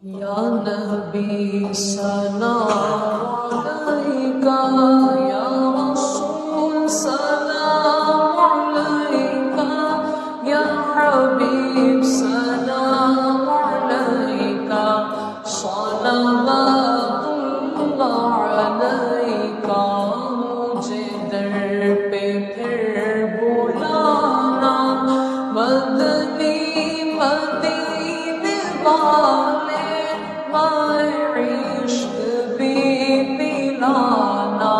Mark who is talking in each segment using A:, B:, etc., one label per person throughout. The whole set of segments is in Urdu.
A: یا نبی سلام علیکہ، یا رسول سلام علیکہ، یا حبیب سلام علیکہ، صلوات اللہ علیکہ۔ مجھے در پہ پھر بلانا، مدنی مدینے والے، مائے عشق بھی پلانا،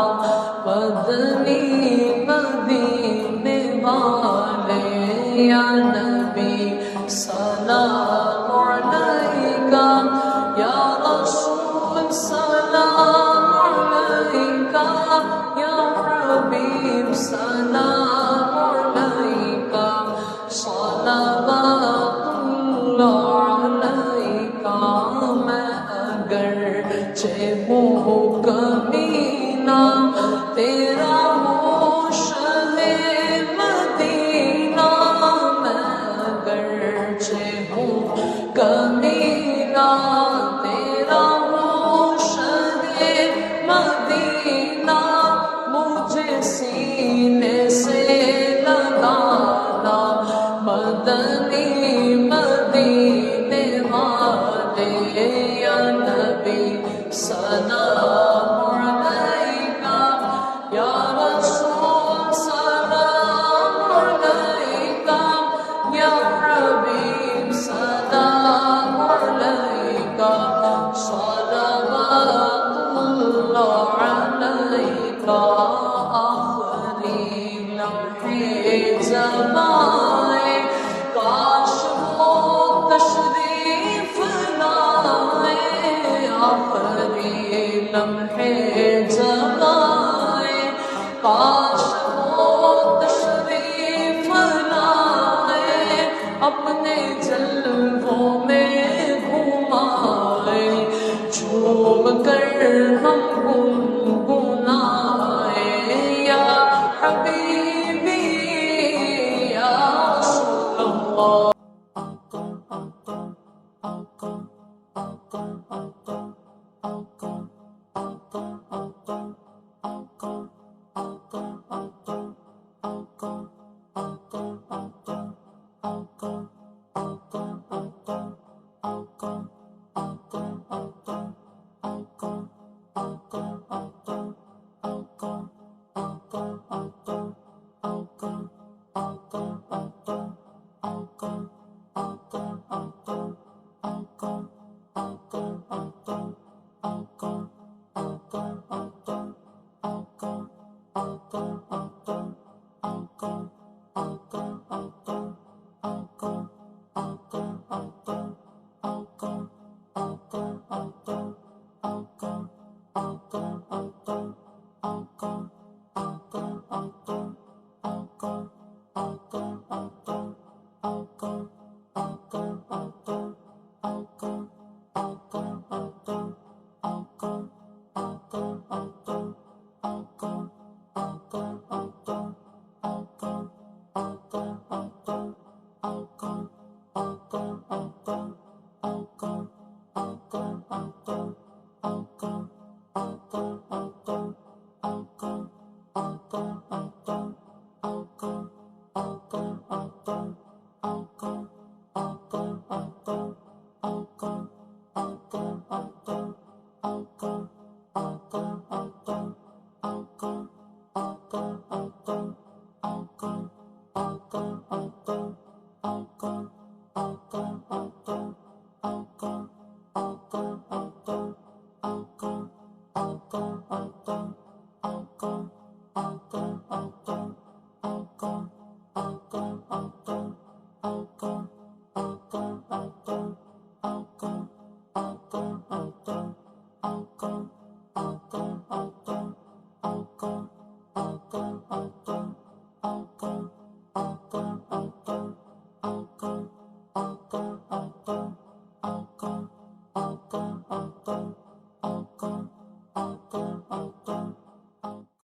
A: مدنی مدینے والے۔ یا نبی سلام علیکہ، یا رسول سلام علیکہ، یا حبیب سلام علیکہ، صلوات اللہ علیکہ۔ میں اگرچہ ہوں کمینہ، تیرا ہوں شہ مدینہ۔ میں اگرچہ ہوں کمینہ، تیرا ہوں شہ مدینہ۔ مجھے سینے سے لگانا، مدنی مدینے والے۔ یا نبی سلام علیکہ، یا رسول سلام علیکہ، یا حبیب سلام علیکہ، صلوات اللہ علیکہ۔ آخری لمحے زمانے، کاش وہ تشریف لائے۔ آخری لمحے زمانے، کاش وہ تشریف لائے۔ اپنے جلووں میں گھمائے، جھوم کر ہم گنگنائے۔ یا حبیبی یا رسول اللہ۔